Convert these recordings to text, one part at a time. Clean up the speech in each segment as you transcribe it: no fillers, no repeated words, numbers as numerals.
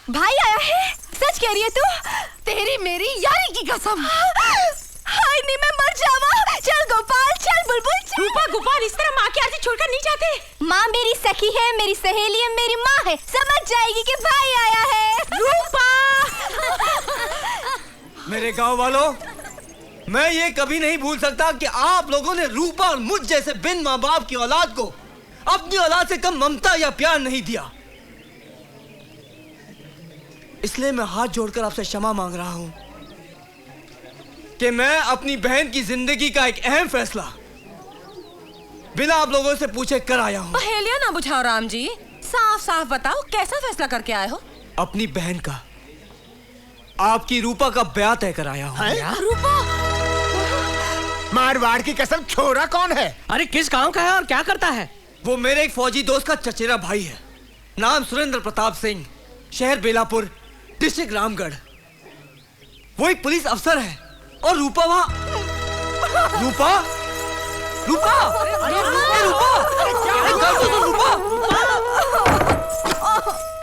भाई आया है? सच कह रही है तू? तेरी मेरी यारी की कसम। हाय नहीं मैं मर जावा। चल गोपाल, चल बुलबुल चल। रूपा गोपाल इस तरह माँ की आरती छोड़कर नहीं जाते। माँ मेरी सखी है, मेरी सहेली है, मेरी माँ है, समझ जाएगी कि भाई आया है। रूपा मेरे गांव वालों, मैं ये कभी नहीं भूल सकता कि आप लोगों ने रूपा और मुझ जैसे बिन माँ बाप की औलाद को अपनी औलाद से कम ममता या प्यार नहीं दिया। इसलिए मैं हाथ जोड़कर आपसे क्षमा मांग रहा हूं कि मैं अपनी बहन की जिंदगी का एक अहम फैसला बिना आप लोगों से पूछे कर आया हूं। पहेलियां ना बुझाओ राम जी, साफ साफ बताओ कैसा फैसला करके आए हो? अपनी बहन का, आपकी रूपा का ब्याह तय कर आया हूं। रूपा मारवाड़ की कसम, छोरा कौन है? अरे किस गांव का है और क्या करता है? वो मेरे एक फौजी दोस्त का चचेरा भाई है। नाम सुरेंद्र प्रताप सिंह, शहर बेलापुर, डिस्ट्रिक्ट रामगढ़। वो एक पुलिस अफसर है और रूपा वहाँ। रूपा रूपा रूपा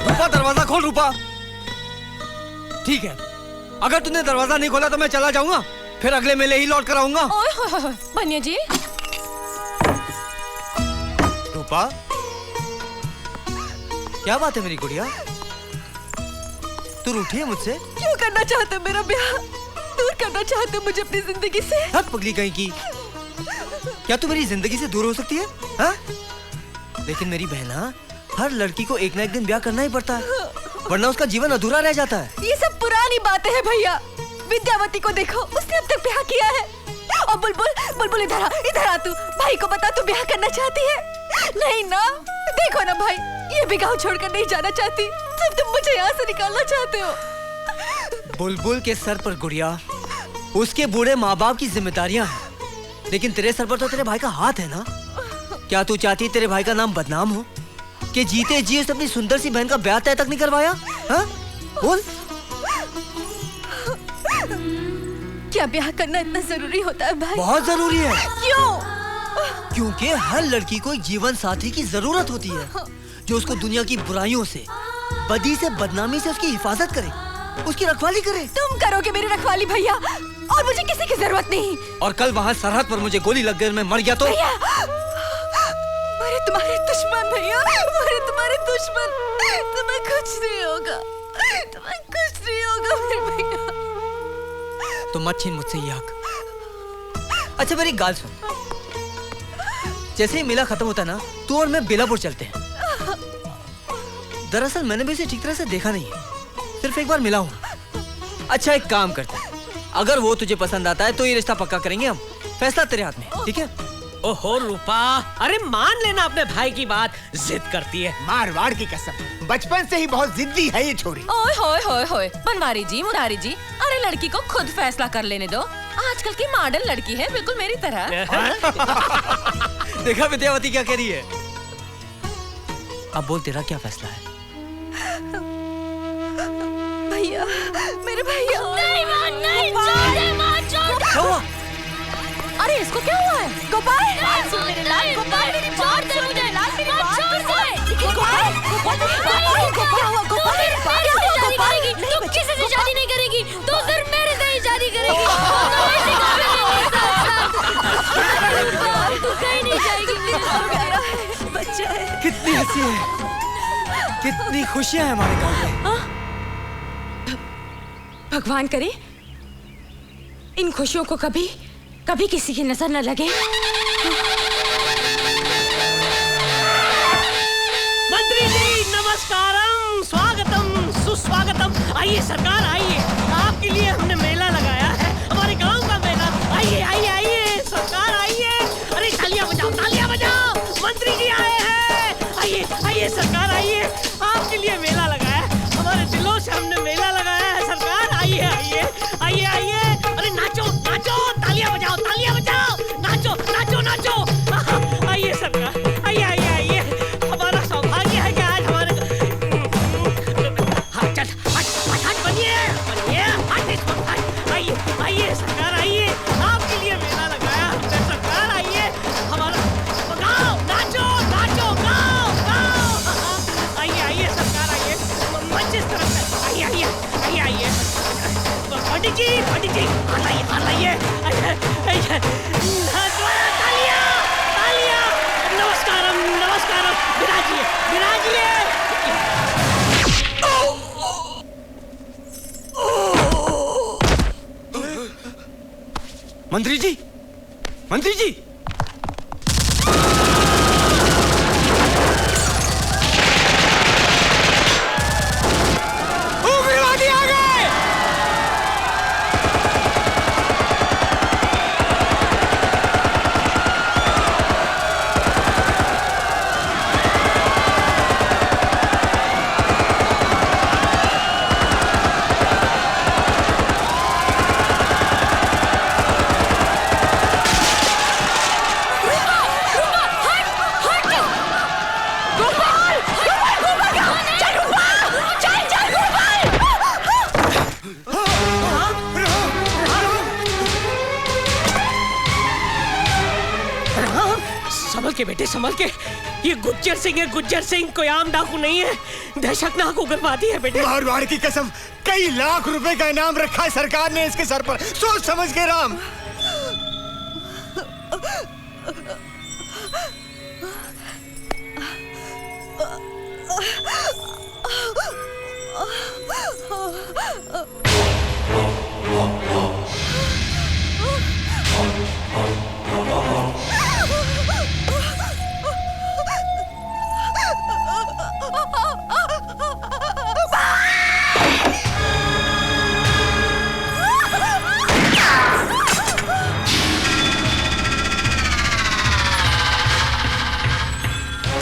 रूपा दरवाजा खोल। रूपा ठीक है, अगर तूने दरवाजा नहीं खोला तो मैं चला जाऊंगा, फिर अगले मेले ही लौट कर आऊंगा। बनिया जी। रूपा क्या बात है मेरी गुड़िया, तू रूठी है मुझसे? क्यों करना चाहते हो मेरा ब्याह? दूर करना चाहते हो मुझे अपनी जिंदगी से? हद पगली कहीं की, क्या तू मेरी जिंदगी से दूर हो सकती है? हा? लेकिन मेरी बहना, हर लड़की को एक ना एक दिन ब्याह करना ही पड़ता है, वरना उसका जीवन अधूरा रह जाता है। ये सब पुरानी बातें हैं भैया। विद्यावती को देखो, उसने अब तक ब्याह किया है। और बुलबुल, बुलबुल इधर आ तू। भाई को बता तू ब्याह करना चाहती है? नहीं ना? देखो ना भाई, ये भी गाँव छोड़कर नहीं जाना चाहती, सिर्फ तुम मुझे यहाँ से निकालना चाहते हो। बुलबुल के सर पर गुड़िया उसके बूढ़े माँ बाप की जिम्मेदारियां हैं, लेकिन तेरे सर पर तो तेरे भाई का हाथ है ना। क्या तू चाहती तेरे भाई का नाम बदनाम हो कि जीते जी उसने अपनी सुंदर सी बहन का ब्याह तय तक नहीं करवाया? हाँ? बोल। क्या ब्याह करना इतना जरूरी होता है भाई? बहुत जरूरी है। क्यों? क्योंकि हर लड़की को एक जीवन साथी की जरूरत होती है, जो उसको दुनिया की बुराइयों से, बदी से, बदनामी से उसकी हिफाजत करे, उसकी रखवाली करे। तुम करोगे मेरी रखवाली भैया, और मुझे किसी की जरूरत नहीं। और कल वहाँ सरहद पर मुझे गोली लग गई और मैं मर गया तो? भैया, मेरे तुम्हारे दुश्मन भैया, मेरे तुम्हारे दुश्मन। तुम्हें कुछ नहीं होगा, तुम्हें कुछ नहीं होगा मेरे भैया। तो मत छीन मुझसे ये हक। अच्छा मेरी गाल सुन, जैसे ही मेला खत्म होता है ना, तू और मैं बेलापुर चलते हैं। दरअसल मैंने भी उसे ठीक तरह से देखा नहीं है, सिर्फ एक बार मिला हूँ। अच्छा एक काम करते हैं, अगर वो तुझे पसंद आता है तो ये रिश्ता पक्का करेंगे हम। फैसला तेरे हाथ में, ठीक है? ओहो रूपा, अरे मान लेना अपने भाई की बात, जिद करती है। मारवाड़ की कसम, बचपन से ही बहुत जिद्दी है ये छोरी। ओए होए होए होए, बनवारी जी, मुरारी जी, अरे लड़की को खुद फैसला कर लेने दो। आजकल की मॉडर्न लड़की है, बिल्कुल मेरी तरह। देखा विद्यावती क्या कह रही है? अब बोल तेरा क्या फैसला है? भैया, मेरे भैया। नहीं मां, नहीं, छोड़ दे मां, छोड़ दे। क्या हुआ? अरे इसको क्या हुआ है? गोपाल, सुन मेरे लाल, गोपाल छोड़ दे मुझे, लाल मेरी बात छोड़ दे। गोपाल, गोपाल, क्या हुआ? गोपाल, तू किसी से शादी नहीं करेगी, तू सिर्फ मेरे से ही शादी करेगी। तू कहीं नहीं जाएगी। बच्चा है। कितनी हंसी है, कितनी खुशियां हैं हमारे गांव में। भगवान करे इन खुशियों को कभी कभी किसी की नजर न लगे। मंत्री जी नमस्कारम, स्वागतम, सुस्वागतम। आइए सरकार आइए, आपके लिए हमने मेला लगाया है, हमारे गांव का मेला। आइए आइए आइए सरकार आइए। अरे तालियां बजाओ, तालियां बजाओ, मंत्री जी आए हैं। आइए आइए सरकार आइए, आपके लिए मेला लगाया है, हमारे दिलों से हमने मेला लगाया है सरकार। आइए आइए आइए आइए। अरे नाचो नाचो, तालियां बजाओ, तालियां बजाओ, नाचो नाचो नाचो। आइए सरकार, आइए आइए आइए। हमारा सौभाग्य है कि आज हमारे हाँ चल हट बनिए बनिए, हट आइए आइए सरकार आइए, आपके लिए मेला लगाया हमने सरकार। आइए हमारा गाओ, नाचो नाचो, गाओ गाओ। आइए आइए सरकार आइए। पंडित जी हाथ लाइए तालियां तालियां। नमस्कारम नमस्कारम। विराजिए विराजिए। मंत्री जी, मंत्री जी, उग्रवादी आ गए। संभल के बेटे संभल के। ये गुज्जर सिंह है, गुज्जर सिंह कोई आम डाकू नहीं है, दहशतनाक उग्रवादी है बेटे। मारवाड़ की कसम, कई लाख रुपए का इनाम रखा है सरकार ने इसके सर पर। सोच समझ के राम।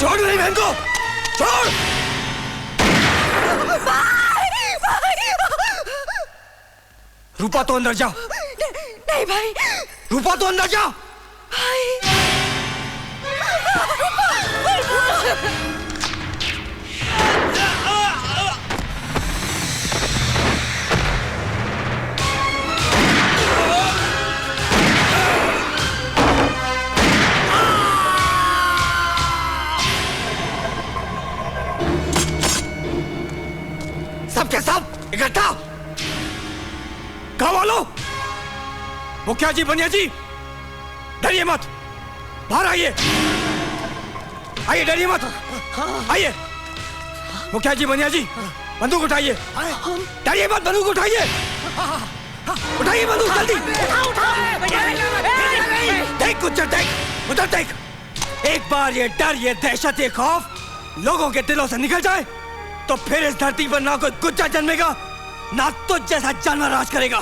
छोड़ मेरी बहन को, छोड़। रूपा तो अंदर जाओ। नहीं भाई। रूपा तो अंदर जाओ। सब के सब इकट्ठा। गाँव वालों, मुखिया जी, बनिया जी, डरिए मत, बाहर आइए, आइए, डरिए मत, आइए। मुखिया जी, बनिया जी, बंदूक उठाइए, डरिए मत, बंदूक उठाइए, उठाइए बंदूक जल्दी। देख गुज्जर, देख उधर देख। एक बार ये डर, ये दहशत, ये खौफ लोगों के दिलों से निकल जाए तो फिर इस धरती पर ना कोई गुज्जर जन्मेगा, ना तुझ जैसा जानवर राज करेगा।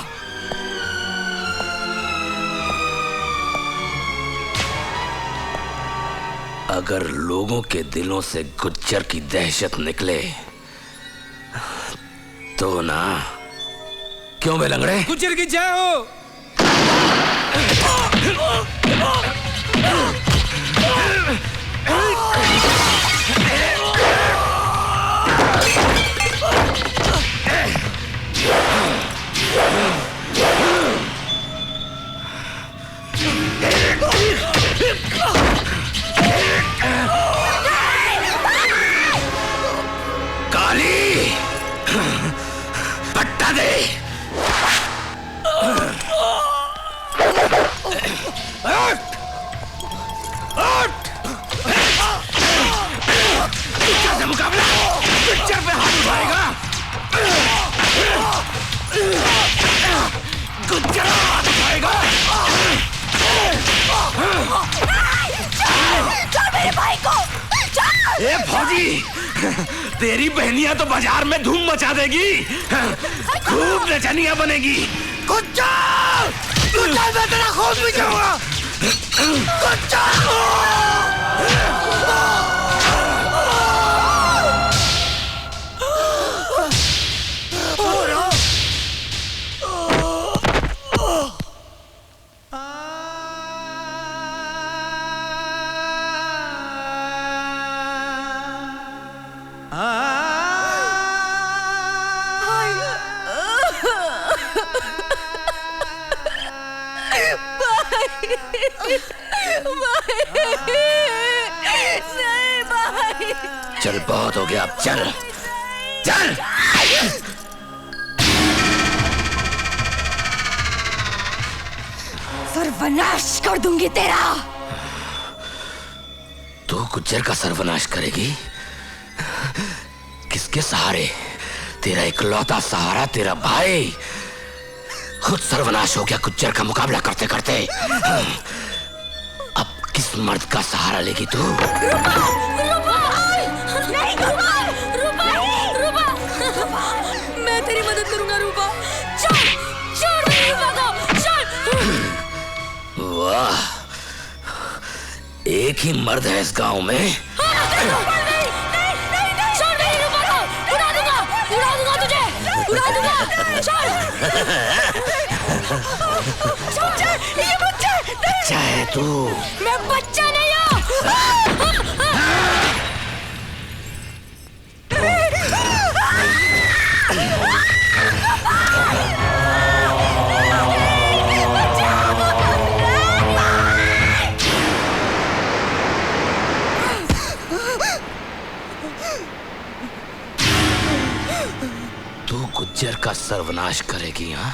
अगर लोगों के दिलों से गुज्जर की दहशत निकले तो ना, क्यों बे लंगड़े? गुज्जर की जय हो। काली, पट्टा दे। गुज्जर से मुकाबला, गुज्जर पे हाथ उठाएगा, गुज्जर हाथ उठाएगा। छोड़ मेरे भाई को, छोड़। ए फौजी, तेरी बहनियां तो बाजार में धूम मचा देगी, खूब नचनियां बनेगी। गुज्जर, गुज्जर मैं तेरा खून भी जाऊंगा। नहीं भाई। चल बहुत हो गया, अब चल चल। सर्वनाश कर दूंगी तेरा। तू गुज्जर का सर्वनाश करेगी? किसके सहारे? तेरा इकलौता सहारा तेरा भाई खुद सर्वनाश हो गया गुज्जर का मुकाबला करते करते। अब किस मर्द का सहारा लेगी तू? मैं तेरी मदद करूंगा रूपा। छोड़ छोड़ मेरी रूपा को, छोड़। वाह, एक ही मर्द है इस गांव में। उड़ा दूंगा छोड़। ये बच्चा बच्चा है तू। मैं बच्चा नहीं हूँ। तू गुज्जर का सर्वनाश करेगी? हाँ,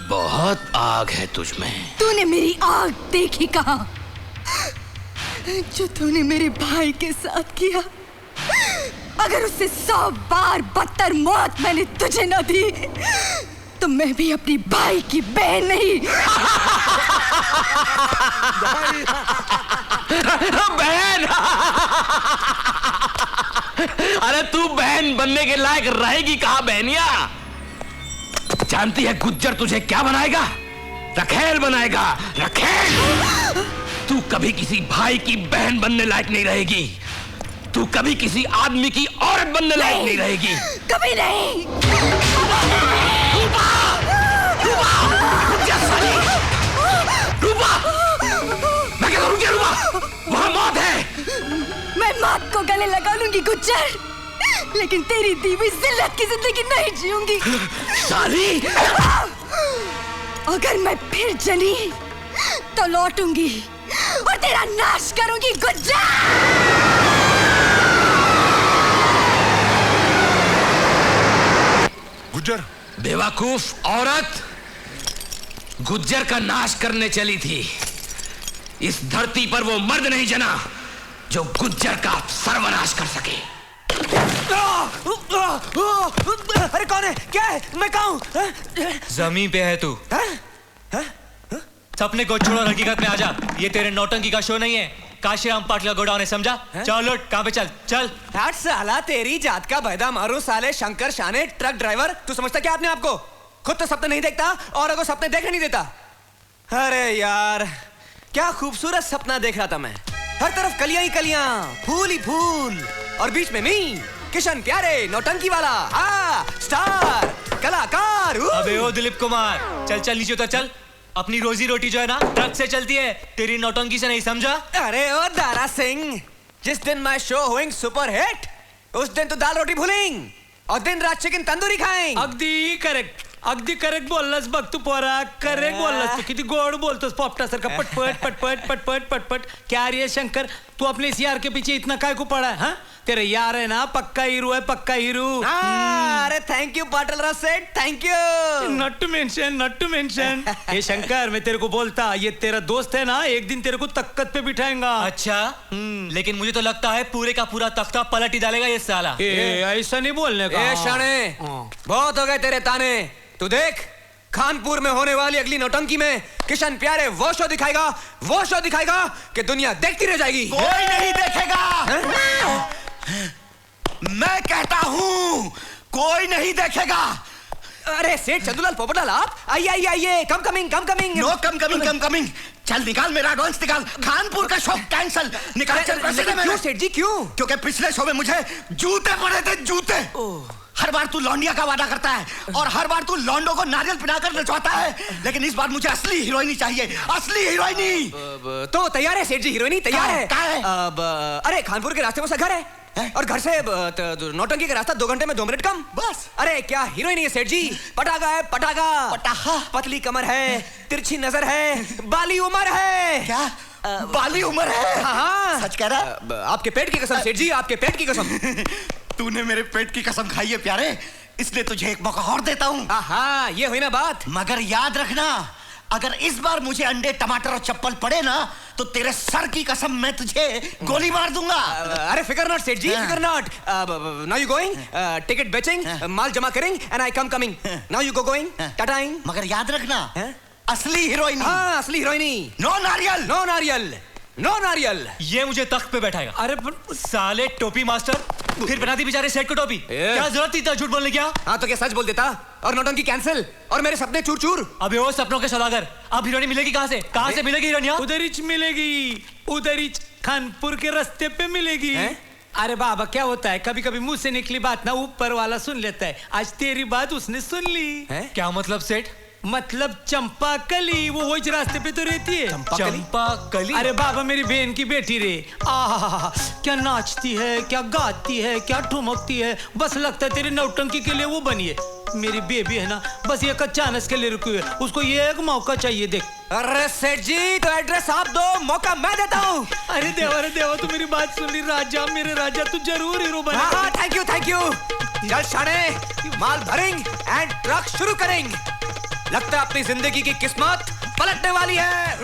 बहुत आग है तुझ में। तूने मेरी आग देखी कहाँ? जो तूने मेरे भाई के साथ किया, अगर उससे 100 बार बदतर मौत मैंने तुझे न दी तो मैं भी अपनी भाई की बहन नहीं। बहन? अरे तू बहन बनने के लायक रहेगी कहाँ बहनिया? जानती है गुज्जर तुझे क्या बनाएगा? रखेल बनाएगा, रखेल। तू कभी किसी भाई की बहन बनने लायक नहीं रहेगी। तू कभी किसी आदमी की औरत बनने लायक नहीं रहेगी। कभी नहीं। रूपा! रूपा! रूपा! मैं क्या करूँगी रूपा? वहाँ मौत है। मैं मौत को गले लगा लूंगी गुज्जर, लेकिन तेरी दी हुई जिल्लत की जिंदगी नहीं जीऊंगी। साली! अगर मैं फिर जली तो लौटूंगी और तेरा नाश करूंगी गुज्जर। गुज्जर! बेवकूफ औरत, गुज्जर का नाश करने चली थी। इस धरती पर वो मर्द नहीं जना जो गुज्जर का सर्वनाश कर सके। अरे कौन है? क्या है? मैं कहाँ हूँ? जमीन पे है तू। सपने को छोड़ो, हकीकत में आजा। ये तेरे नौटंकी का शो नहीं है। काशीराम पाटिल का गोडाउन है, समझा? चल लौट, कहाँ पे? चल चल। हट साला, तेरी जात का बैदा मारू साले शंकर शाने ट्रक ड्राइवर। तू समझता क्या अपने आप को? खुद तो सपने नहीं देखता और को सपने देखने नहीं देता। अरे यार, क्या खूबसूरत सपना देख रहा था मैं। हर तरफ कलियां ही कलियां, फूल ही फूल, और बीच में मी किशन प्यारे नौटंकी वाला स्टार कलाकार। अबे ओ दिलीप कुमार, चल चल नीचे उतर चल। अपनी रोजी रोटी जो है ना ट्रक से चलती है, तेरी नौटंकी से नहीं, समझा? अरे ओ दारा सिंह, जिस दिन मैं शो होइंग सुपर हिट उस दिन तो दाल रोटी भूलेंग और दिन रात चिकन तंदूरी खाएंग। अगदी करेक्ट, अगदी करेक्ट बोललास बघ तू पोरा, करेक्ट बोललास तू. किती गोड बोलतोस पोपटासारखा, पटपट पटपट पटपट पटपट. क्या रे शंकर, तू अपने इस यार के पीछे इतना काय को पड़ा है? हाँ, तेरा यार है ना, पक्का हीरो है, पक्का हीरो. अरे thank you Patil Seth, thank you. Not to mention, not to mention. ये शंकर, मैं तेरे को बोलता, ये तेरा दोस्त है ना, एक दिन तेरे को तख्त पे बिठाएगा. अच्छा, लेकिन मुझे तो लगता है पूरे का पूरा तख्ता पलट ही डालेगा ये साला. ऐसा नहीं बोलने का. शाने, बहुत हो गए तेरे ताने. तू देख, कानपुर में होने वाली अगली नौटंकी में किशन प्यारे वो शो दिखाएगा कि दुनिया देखती रह जाएगी. कोई नहीं देखेगा. मैं कहता हूँ कोई नहीं देखेगा. अरे सेठ चंदूलाल पोपटलाल, आप आइए आइए आइए. Come coming. No come coming. चल निकाल मेरा एडवांस निकाल. कानपुर का शो कैंसल. निकाल चल. क्यों सेठ जी, क्यों? क्योंकि पिछले शो में मुझे जूते पड़े थे, जूते. हर बार तू लौंडिया का वादा करता है और हर बार तू लौंडो को नारियल पिलाकर नचवाता है, लेकिन इस बार मुझे असली हीरोइनी चाहिए, असली हीरोइनी. तो तैयार है सेठ जी, हीरोइनी तैयार है. कहाँ है? अरे कानपुर के रास्ते में से घर है और घर से नौटंकी का रास्ता 2 घंटे में 2 मिनट कम बस. अरे क्या हीरोइनी है सेठ जी. पटाखा है, पटाखा. पतली कमर है, तिरछी नजर है, बाली उम्र है. क्या बाली उम्र है? हाँ, सच कह रहा? आपके पेट की कसम सेठ जी, आपके पेट की कसम. तूने मेरे पेट की कसम खाई है प्यारे, इसलिए तुझे एक मौका और देता हूँ. हाँ, ये हुई ना बात. मगर याद रखना, अगर इस बार मुझे अंडे टमाटर और चप्पल पड़े ना तो तेरे सर की कसम मैं तुझे गोली मार दूंगा। अरे फिकर नॉट सेठ जी, फिकर not. Now you going, ticket बेचिंग, माल जमा करेंगे and I come coming. Now you go going, टाटाइंग। मगर याद रखना, असली हीरोइन। हाँ, असली हीरोइनी। नो नारियल, नो नारियल, नो नारियल। ये मुझे तख्त पे बैठाएगा। अरे साले टोपी मास्टर, फिर बना दी बेचारे सेठ को टोपी। क्या जरूरत थी इतना झूठ बोलने की? हाँ तो क्या सच बोल देता और नौटंकी कैंसिल और मेरे सपने चूर चूर। अबे वो सपनों के सौदागर, अब हीरोइन मिलेगी कहाँ से? कहाँ से मिलेगी हीरोइन? उधर ही मिलेगी, उधर ही खानपुर के रास्ते पे मिलेगी। अरे बाबा क्या होता है, कभी कभी मुंह से निकली बात ना ऊपर वाला सुन लेता है। आज तेरी बात उसने सुन ली। क्या मतलब सेठ? मतलब चंपा कली, वो वही रास्ते पे तो रहती है। चंपा कली? अरे बाबा मेरी बहन की बेटी रे, आहा क्या नाचती है, क्या गाती है, क्या ठुमकती है। बस लगता है तेरी नौटंकी के लिए वो बनी है। मेरी बेबी है ना, बस ये चांस के लिए रुकी है, उसको ये एक मौका चाहिए। देख अरे सेठ जी तो एड्रेस आप दो, मौका मैं देता हूँ। अरे देवा तू मेरी बात सुन ली। राजा मेरे राजा, तू जरूर हीरो बना। हाँ थैंक यू थैंक यू। चल शाने, माल भरेंगे एंड ट्रक शुरू करेंगे। लगता है अपनी जिंदगी की किस्मत पलटने वाली है।